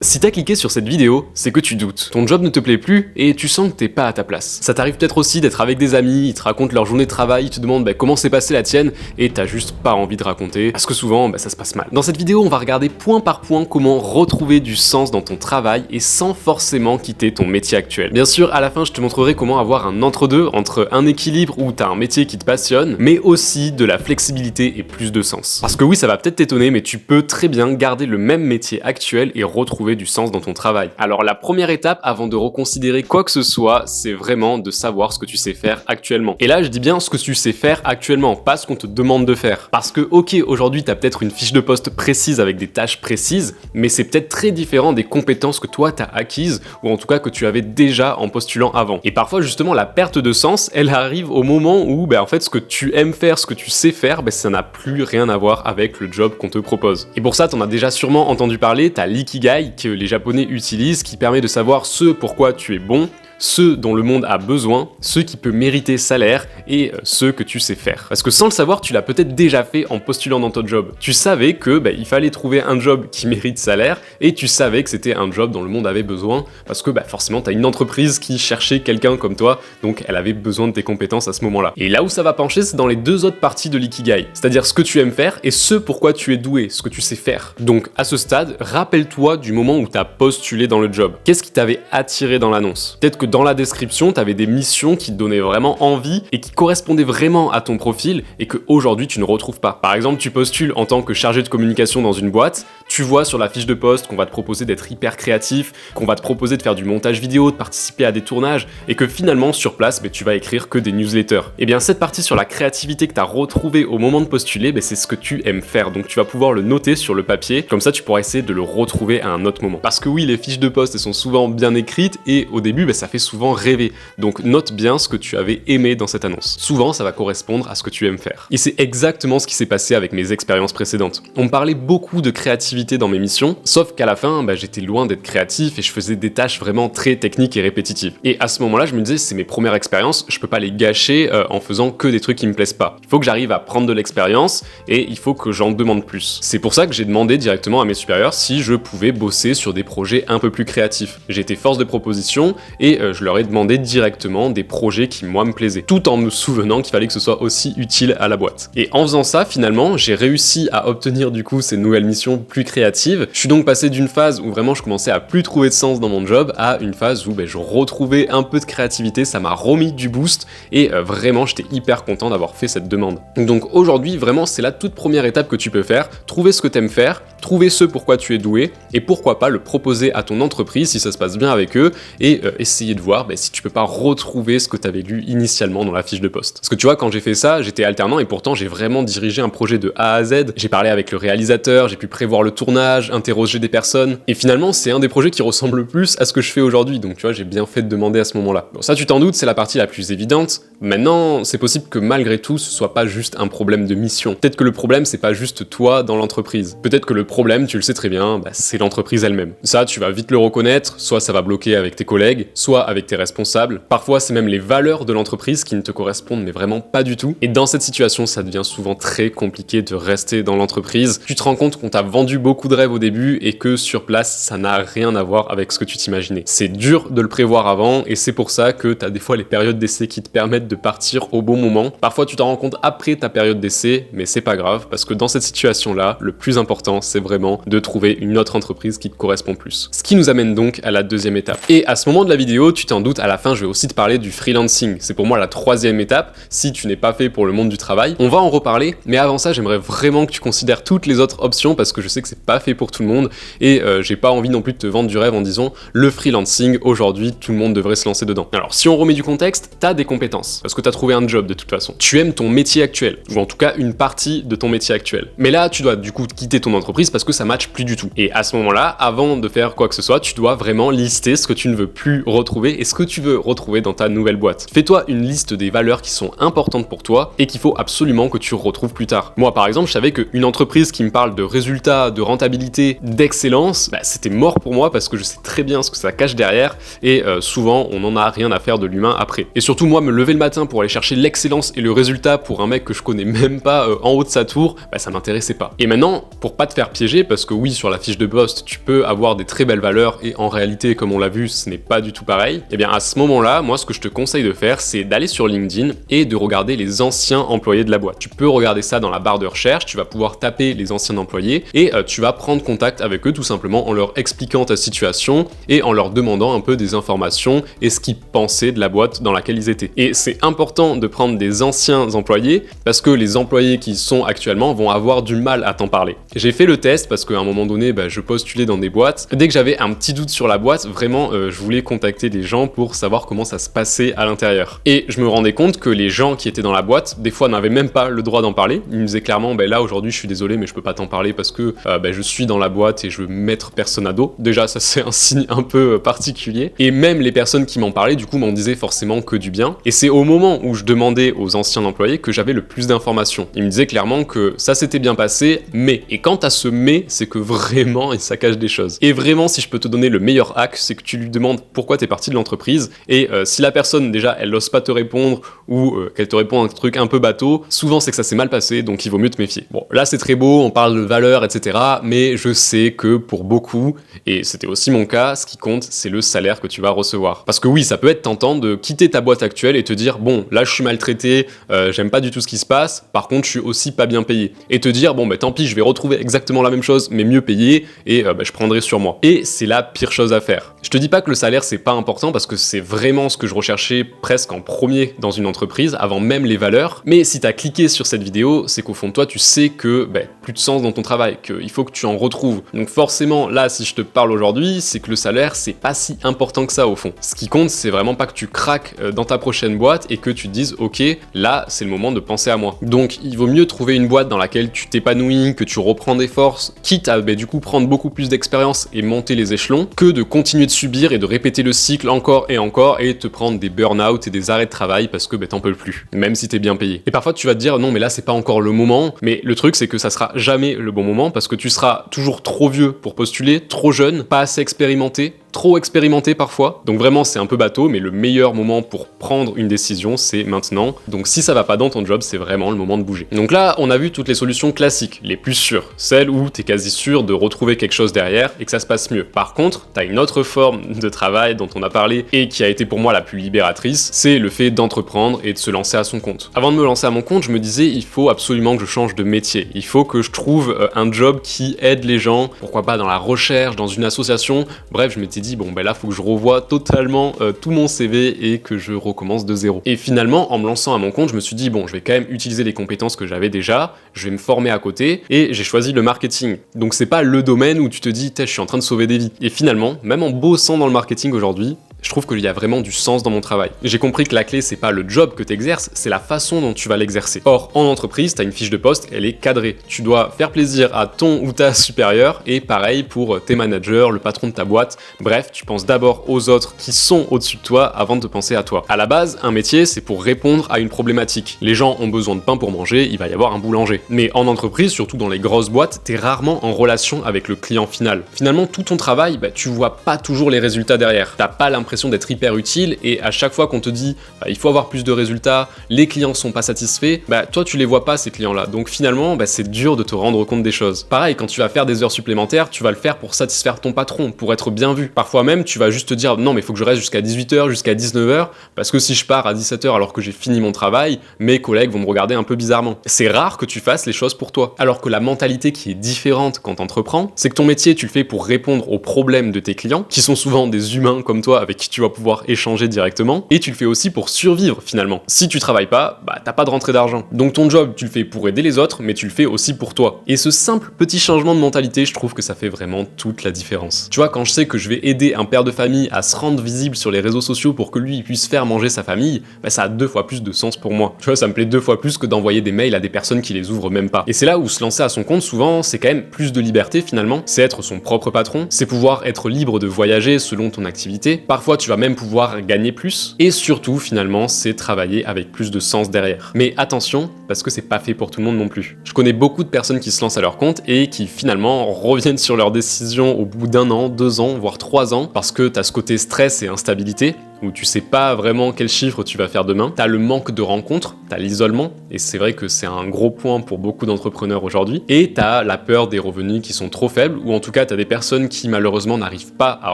Si t'as cliqué sur cette vidéo, c'est que tu doutes. Ton job ne te plaît plus et tu sens que t'es pas à ta place. Ça t'arrive peut-être aussi d'être avec des amis, ils te racontent leur journée de travail, ils te demandent comment s'est passée la tienne et t'as juste pas envie de raconter parce que souvent ça se passe mal. Dans cette vidéo, on va regarder point par point comment retrouver du sens dans ton travail et sans forcément quitter ton métier actuel. Bien sûr, à la fin, je te montrerai comment avoir un entre-deux entre un équilibre où t'as un métier qui te passionne, mais aussi de la flexibilité et plus de sens. Parce que oui, ça va peut-être t'étonner, mais tu peux très bien garder le même métier actuel et retrouver du sens dans ton travail. Alors la première étape avant de reconsidérer quoi que ce soit, c'est vraiment de savoir ce que tu sais faire actuellement. Et là je dis bien ce que tu sais faire actuellement, pas ce qu'on te demande de faire. Parce que ok, aujourd'hui tu as peut-être une fiche de poste précise avec des tâches précises, mais c'est peut-être très différent des compétences que toi tu as acquises, ou en tout cas que tu avais déjà en postulant avant. Et parfois justement la perte de sens, elle arrive au moment où en fait ce que tu aimes faire, ce que tu sais faire, ça n'a plus rien à voir avec le job qu'on te propose. Et pour ça t'en as déjà sûrement entendu parler, t'as l'ikigai que les Japonais utilisent, qui permet de savoir ce pourquoi tu es bon, ce dont le monde a besoin, ce qui peut mériter salaire et ce que tu sais faire. Parce que sans le savoir, tu l'as peut-être déjà fait en postulant dans ton job. Tu savais que il fallait trouver un job qui mérite salaire et tu savais que c'était un job dont le monde avait besoin parce que forcément t'as une entreprise qui cherchait quelqu'un comme toi, donc elle avait besoin de tes compétences à ce moment-là. Et là où ça va pencher, c'est dans les deux autres parties de l'ikigai, c'est-à-dire ce que tu aimes faire et ce pourquoi tu es doué, ce que tu sais faire. Donc à ce stade, rappelle-toi du moment où t'as postulé dans le job. Qu'est-ce qui t'avait attiré dans l'annonce? Peut-être que dans la description, tu avais des missions qui te donnaient vraiment envie et qui correspondaient vraiment à ton profil et que aujourd'hui tu ne retrouves pas. Par exemple, tu postules en tant que chargé de communication dans une boîte, tu vois sur la fiche de poste qu'on va te proposer d'être hyper créatif, qu'on va te proposer de faire du montage vidéo, de participer à des tournages et que finalement sur place, tu vas écrire que des newsletters. Et bien cette partie sur la créativité que tu as retrouvée au moment de postuler, c'est ce que tu aimes faire. Donc tu vas pouvoir le noter sur le papier, comme ça tu pourras essayer de le retrouver à un autre moment. Parce que oui, les fiches de poste elles sont souvent bien écrites et au début ça fait souvent rêver. Donc note bien ce que tu avais aimé dans cette annonce. Souvent ça va correspondre à ce que tu aimes faire. Et c'est exactement ce qui s'est passé avec mes expériences précédentes. On me parlait beaucoup de créativité dans mes missions, sauf qu'à la fin j'étais loin d'être créatif et je faisais des tâches vraiment très techniques et répétitives. Et à ce moment-là je me disais c'est mes premières expériences, je peux pas les gâcher en faisant que des trucs qui me plaisent pas. Il faut que j'arrive à prendre de l'expérience et il faut que j'en demande plus. C'est pour ça que j'ai demandé directement à mes supérieurs si je pouvais bosser sur des projets un peu plus créatifs. J'ai été force de proposition et je leur ai demandé directement des projets qui moi me plaisaient, tout en me souvenant qu'il fallait que ce soit aussi utile à la boîte. Et en faisant ça, finalement, j'ai réussi à obtenir du coup ces nouvelles missions plus créatives. Je suis donc passé d'une phase où vraiment je commençais à plus trouver de sens dans mon job à une phase où je retrouvais un peu de créativité, ça m'a remis du boost et vraiment j'étais hyper content d'avoir fait cette demande. Donc aujourd'hui, vraiment c'est la toute première étape que tu peux faire, trouver ce que t'aimes faire, trouver ce pourquoi tu es doué et pourquoi pas le proposer à ton entreprise si ça se passe bien avec eux et essayer de voir si tu peux pas retrouver ce que tu avais lu initialement dans la fiche de poste. Parce que tu vois, quand j'ai fait ça, j'étais alternant et pourtant j'ai vraiment dirigé un projet de A à Z. J'ai parlé avec le réalisateur, j'ai pu prévoir le tournage, interroger des personnes et finalement c'est un des projets qui ressemble le plus à ce que je fais aujourd'hui. Donc tu vois, j'ai bien fait de demander à ce moment-là. Bon, ça tu t'en doutes, c'est la partie la plus évidente. Maintenant, c'est possible que malgré tout, ce soit pas juste un problème de mission. Peut-être que le problème c'est pas juste toi dans l'entreprise. Peut-être que le problème, tu le sais très bien, c'est l'entreprise elle-même. Ça, tu vas vite le reconnaître, soit ça va bloquer avec tes collègues, soit avec tes responsables. Parfois, c'est même les valeurs de l'entreprise qui ne te correspondent, mais vraiment pas du tout. Et dans cette situation, ça devient souvent très compliqué de rester dans l'entreprise. Tu te rends compte qu'on t'a vendu beaucoup de rêves au début et que sur place, ça n'a rien à voir avec ce que tu t'imaginais. C'est dur de le prévoir avant et c'est pour ça que t'as des fois les périodes d'essai qui te permettent de partir au bon moment. Parfois, tu t'en rends compte après ta période d'essai, mais c'est pas grave parce que dans cette situation-là, le plus important, c'est vraiment de trouver une autre entreprise qui te correspond plus. Ce qui nous amène donc à la deuxième étape. Et à ce moment de la vidéo, tu t'en doutes, à la fin, je vais aussi te parler du freelancing. C'est pour moi la troisième étape, si tu n'es pas fait pour le monde du travail. On va en reparler, mais avant ça, j'aimerais vraiment que tu considères toutes les autres options parce que je sais que c'est pas fait pour tout le monde et j'ai pas envie non plus de te vendre du rêve en disant le freelancing, aujourd'hui, tout le monde devrait se lancer dedans. Alors, si on remet du contexte, t'as des compétences parce que t'as trouvé un job de toute façon. Tu aimes ton métier actuel ou en tout cas une partie de ton métier actuel. Mais là, tu dois du coup quitter ton entreprise parce que ça matche plus du tout. Et à ce moment-là, avant de faire quoi que ce soit, tu dois vraiment lister ce que tu ne veux plus retrouver retrouver et ce que tu veux retrouver dans ta nouvelle boîte. Fais-toi une liste des valeurs qui sont importantes pour toi et qu'il faut absolument que tu retrouves plus tard. Moi par exemple, je savais qu'une entreprise qui me parle de résultats, de rentabilité, d'excellence, c'était mort pour moi parce que je sais très bien ce que ça cache derrière et souvent on n'en a rien à faire de l'humain après. Et surtout moi, me lever le matin pour aller chercher l'excellence et le résultat pour un mec que je connais même pas en haut de sa tour, ça m'intéressait pas. Et maintenant, pour pas te faire piéger, parce que oui, sur la fiche de poste, tu peux avoir des très belles valeurs et en réalité, comme on l'a vu, ce n'est pas du tout pareil, et bien à ce moment-là, moi ce que je te conseille de faire, c'est d'aller sur LinkedIn et de regarder les anciens employés de la boîte. Tu peux regarder ça dans la barre de recherche, tu vas pouvoir taper les anciens employés et tu vas prendre contact avec eux tout simplement en leur expliquant ta situation et en leur demandant un peu des informations et ce qu'ils pensaient de la boîte dans laquelle ils étaient. Et c'est important de prendre des anciens employés parce que les employés qui sont actuellement vont avoir du mal à t'en parler. J'ai fait le test parce qu'à un moment donné, je postulais dans des boîtes. Dès que j'avais un petit doute sur la boîte, vraiment, je voulais contacter des gens pour savoir comment ça se passait à l'intérieur. Et je me rendais compte que les gens qui étaient dans la boîte, des fois, n'avaient même pas le droit d'en parler. Ils me disaient clairement, là aujourd'hui, je suis désolé, mais je peux pas t'en parler parce que je suis dans la boîte et je veux mettre personne à dos. Déjà, ça c'est un signe un peu particulier. Et même les personnes qui m'en parlaient, du coup, m'en disaient forcément que du bien. Et c'est au moment où je demandais aux anciens employés que j'avais le plus d'informations. Ils me disaient clairement que ça s'était bien passé, mais. Et quant à ce mais, c'est que vraiment, ça cache des choses. Et vraiment, si je peux te donner le meilleur hack, c'est que tu lui demandes pourquoi t'es parti de l'entreprise. Et si la personne, déjà, elle n'ose pas te répondre ou qu'elle te répond un truc un peu bateau, souvent c'est que ça s'est mal passé, donc il vaut mieux te méfier. Bon, là c'est très beau, on parle de valeurs, etc. Mais je sais que pour beaucoup, et c'était aussi mon cas, ce qui compte, c'est le salaire que tu vas recevoir. Parce que oui, ça peut être tentant de quitter ta boîte actuelle et te dire, bon, là je suis maltraité, j'aime pas du tout ce qui se passe, par contre je suis aussi pas bien payé. Et te dire, bon, tant pis, je vais retrouver exactement la même chose, mais mieux payé, et je prendrai sur moi. Et c'est la pire chose à faire. Je te dis pas que le salaire c'est pas important, parce que c'est vraiment ce que je recherchais presque en premier dans une entreprise, avant même les valeurs. Mais si t'as cliqué sur cette vidéo, c'est qu'au fond de toi, tu sais que plus de sens dans ton travail, qu'il faut que tu en retrouves. Donc forcément, là, si je te parle aujourd'hui, c'est que le salaire, c'est pas si important que ça au fond. Ce qui compte, c'est vraiment pas que tu craques dans ta prochaine boîte et que tu te dises, ok, là, c'est le moment de penser à moi. Donc, il vaut mieux trouver une boîte dans laquelle tu t'épanouis, que tu reprends des forces, quitte à du coup prendre beaucoup plus d'expérience et monter les échelons, que de continuer de subir et de répéter le cycle encore et te prendre des burn-out et des arrêts de travail parce que t'en peux plus, même si t'es bien payé. Et parfois tu vas te dire non mais là c'est pas encore le moment, mais le truc c'est que ça sera jamais le bon moment parce que tu seras toujours trop vieux pour postuler, trop jeune, pas assez expérimenté, trop expérimenté parfois. Donc vraiment c'est un peu bateau, mais le meilleur moment pour prendre une décision c'est maintenant. Donc si ça va pas dans ton job, c'est vraiment le moment de bouger. Donc là on a vu toutes les solutions classiques, les plus sûres, celles où t'es quasi sûr de retrouver quelque chose derrière et que ça se passe mieux. Par contre, t'as une autre forme de travail dont on a parlé et qui a été pour moi la plus libératrice, c'est le fait d'entreprendre et de se lancer à son compte. Avant de me lancer à mon compte, je me disais il faut absolument que je change de métier, il faut que je trouve un job qui aide les gens, pourquoi pas dans la recherche, dans une association, bref je m'étais dit bon là faut que je revoie totalement tout mon CV et que je recommence de zéro. Et finalement en me lançant à mon compte je me suis dit bon je vais quand même utiliser les compétences que j'avais déjà, je vais me former à côté et j'ai choisi le marketing. Donc c'est pas le domaine où tu te dis je suis en train de sauver des vies. Et finalement même en bossant dans le marketing aujourd'hui, je trouve qu'il y a vraiment du sens dans mon travail. J'ai compris que la clé, c'est pas le job que tu exerces, c'est la façon dont tu vas l'exercer. Or, en entreprise, tu as une fiche de poste, elle est cadrée. Tu dois faire plaisir à ton ou ta supérieure, et pareil pour tes managers, le patron de ta boîte. Bref, tu penses d'abord aux autres qui sont au-dessus de toi avant de te penser à toi. À la base, un métier, c'est pour répondre à une problématique. Les gens ont besoin de pain pour manger, il va y avoir un boulanger. Mais en entreprise, surtout dans les grosses boîtes, t'es rarement en relation avec le client final. Finalement, tout ton travail, tu vois pas toujours les résultats derrière. T'as pas l'impression d'être hyper utile et à chaque fois qu'on te dit il faut avoir plus de résultats, les clients sont pas satisfaits, toi tu les vois pas ces clients là, donc finalement c'est dur de te rendre compte des choses. Pareil, quand tu vas faire des heures supplémentaires, tu vas le faire pour satisfaire ton patron, pour être bien vu. Parfois même tu vas juste te dire non mais il faut que je reste jusqu'à 18h, jusqu'à 19h, parce que si je pars à 17h alors que j'ai fini mon travail, mes collègues vont me regarder un peu bizarrement. C'est rare que tu fasses les choses pour toi. Alors que la mentalité qui est différente quand t'entreprends, c'est que ton métier tu le fais pour répondre aux problèmes de tes clients, qui sont souvent des humains comme toi avec qui tu vas pouvoir échanger directement, et tu le fais aussi pour survivre finalement. Si tu travailles pas, t'as pas de rentrée d'argent. Donc ton job, tu le fais pour aider les autres, mais tu le fais aussi pour toi. Et ce simple petit changement de mentalité, je trouve que ça fait vraiment toute la différence. Tu vois, quand je sais que je vais aider un père de famille à se rendre visible sur les réseaux sociaux pour que lui il puisse faire manger sa famille, ça a 2 fois plus de sens pour moi. Tu vois, ça me plaît 2 fois plus que d'envoyer des mails à des personnes qui les ouvrent même pas. Et c'est là où se lancer à son compte, souvent, c'est quand même plus de liberté finalement. C'est être son propre patron, c'est pouvoir être libre de voyager selon ton activité. Parfois Parfois, tu vas même pouvoir gagner plus. Et surtout, finalement, c'est travailler avec plus de sens derrière. Mais attention, parce que c'est pas fait pour tout le monde non plus. Je connais beaucoup de personnes qui se lancent à leur compte et qui finalement reviennent sur leur décision au bout d'1 an, 2 ans, voire 3 ans, parce que t'as ce côté stress et instabilité, où tu sais pas vraiment quel chiffre tu vas faire demain, t'as le manque de rencontres, t'as l'isolement, et c'est vrai que c'est un gros point pour beaucoup d'entrepreneurs aujourd'hui, et t'as la peur des revenus qui sont trop faibles, ou en tout cas t'as des personnes qui malheureusement n'arrivent pas à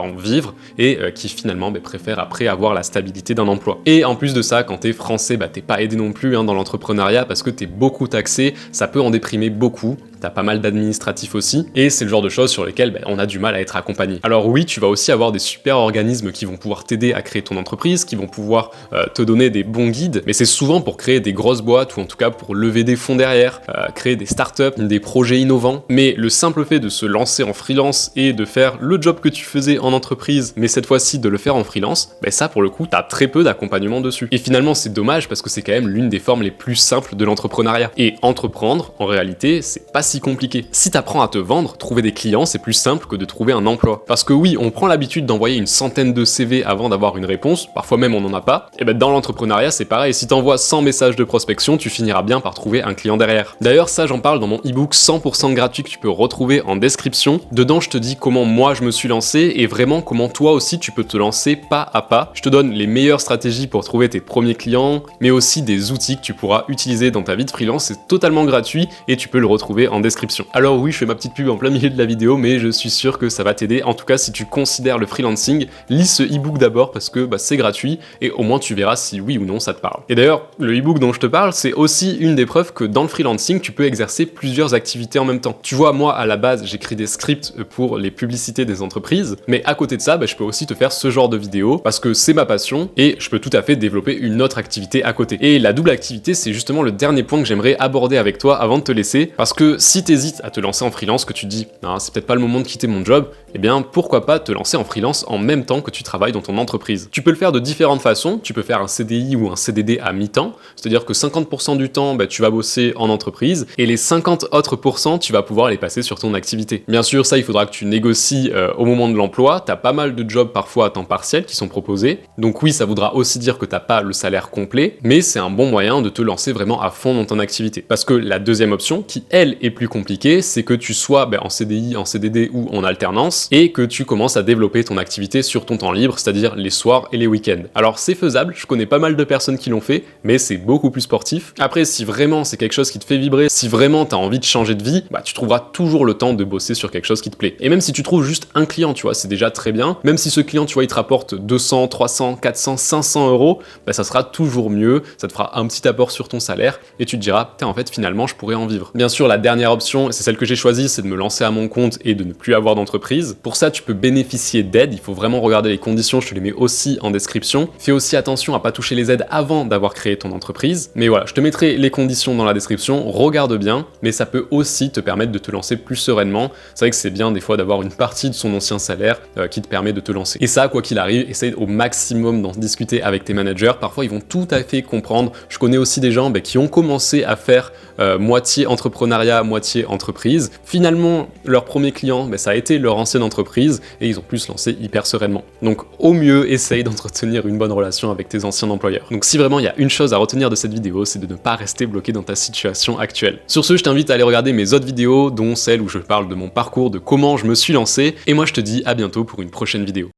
en vivre, et qui finalement préfèrent après avoir la stabilité d'un emploi. Et en plus de ça, quand t'es français, t'es pas aidé non plus dans l'entrepreneuriat, parce que t'es beaucoup taxé, ça peut en déprimer beaucoup, t'as pas mal d'administratifs aussi, et c'est le genre de choses sur lesquelles on a du mal à être accompagné. Alors oui, tu vas aussi avoir des super organismes qui vont pouvoir t'aider à créer ton entreprise, qui vont pouvoir te donner des bons guides, mais c'est souvent pour créer des grosses boîtes, ou en tout cas pour lever des fonds derrière, créer des startups, des projets innovants. Mais le simple fait de se lancer en freelance et de faire le job que tu faisais en entreprise, mais cette fois-ci de le faire en freelance, ça pour le coup, t'as très peu d'accompagnement dessus. Et finalement, c'est dommage parce que c'est quand même l'une des formes les plus simples de l'entrepreneuriat. Et entreprendre, en réalité, c'est pas si compliqué. Si t'apprends à te vendre, trouver des clients, c'est plus simple que de trouver un emploi. Parce que oui, on prend l'habitude d'envoyer une centaine de CV avant d'avoir une réponse, parfois même on n'en a pas, et dans l'entrepreneuriat c'est pareil, si t'envoies 100 messages de prospection, tu finiras bien par trouver un client derrière. D'ailleurs ça j'en parle dans mon ebook 100% gratuit que tu peux retrouver en description. Dedans je te dis comment moi je me suis lancé et vraiment comment toi aussi tu peux te lancer pas à pas. Je te donne les meilleures stratégies pour trouver tes premiers clients, mais aussi des outils que tu pourras utiliser dans ta vie de freelance, c'est totalement gratuit et tu peux le retrouver en description. Alors oui, je fais ma petite pub en plein milieu de la vidéo, mais je suis sûr que ça va t'aider. En tout cas, si tu considères le freelancing, lis ce ebook d'abord parce que c'est gratuit et au moins tu verras si oui ou non ça te parle. Et d'ailleurs, le ebook dont je te parle, c'est aussi une des preuves que dans le freelancing, tu peux exercer plusieurs activités en même temps. Tu vois, moi, à la base, j'écris des scripts pour les publicités des entreprises, mais à côté de ça, je peux aussi te faire ce genre de vidéos parce que c'est ma passion et je peux tout à fait développer une autre activité à côté. Et la double activité, c'est justement le dernier point que j'aimerais aborder avec toi avant de te laisser, parce que si t'hésites à te lancer en freelance, que tu te dis « c'est peut-être pas le moment de quitter mon job », eh bien pourquoi pas te lancer en freelance en même temps que tu travailles dans ton entreprise. Tu peux le faire de différentes façons, tu peux faire un CDI ou un CDD à mi-temps, c'est-à-dire que 50% du temps, tu vas bosser en entreprise et les 50 autres pourcents, tu vas pouvoir les passer sur ton activité. Bien sûr, ça, il faudra que tu négocies au moment de l'emploi, t'as pas mal de jobs parfois à temps partiel qui sont proposés, donc oui, ça voudra aussi dire que t'as pas le salaire complet, mais c'est un bon moyen de te lancer vraiment à fond dans ton activité. Parce que la deuxième option, qui elle est plus compliquée, c'est que tu sois en CDI, en CDD ou en alternance, et que tu commences à développer ton activité sur ton temps libre, c'est-à-dire les soirs et les week-ends. Alors c'est faisable, je connais pas mal de personnes qui l'ont fait, mais c'est beaucoup plus sportif. Après, si vraiment c'est quelque chose qui te fait vibrer, si vraiment t'as envie de changer de vie, tu trouveras toujours le temps de bosser sur quelque chose qui te plaît. Et même si tu trouves juste un client, tu vois, c'est déjà très bien. Même si ce client, tu vois, il te rapporte 200, 300, 400, 500 euros, ça sera toujours mieux, ça te fera un petit apport sur ton salaire, et tu te diras, putain, en fait, finalement, je pourrais en vivre. Bien sûr, la dernière option, c'est celle que j'ai choisie, c'est de me lancer à mon compte et de ne plus avoir d'entreprise. Pour ça, tu peux bénéficier d'aides, il faut vraiment regarder les conditions, je te les mets aussi en description. Fais aussi attention à pas toucher les aides avant d'avoir créé ton entreprise. Mais voilà, je te mettrai les conditions dans la description, regarde bien, mais ça peut aussi te permettre de te lancer plus sereinement. C'est vrai que c'est bien des fois d'avoir une partie de son ancien salaire qui te permet de te lancer. Et ça, quoi qu'il arrive, essaye au maximum d'en discuter avec tes managers. Parfois, ils vont tout à fait comprendre. Je connais aussi des gens qui ont commencé à faire moitié entrepreneuriat, moitié entreprise. Finalement, leur premier client, ça a été leur ancienne entreprise et ils ont pu se lancer hyper sereinement. Donc au mieux, essaye d'entretenir une bonne relation avec tes anciens employeurs. Donc si vraiment il y a une chose à retenir de cette vidéo, c'est de ne pas rester bloqué dans ta situation actuelle. Sur ce, je t'invite à aller regarder mes autres vidéos, dont celle où je parle de mon parcours, de comment je me suis lancé, et moi je te dis à bientôt pour une prochaine vidéo.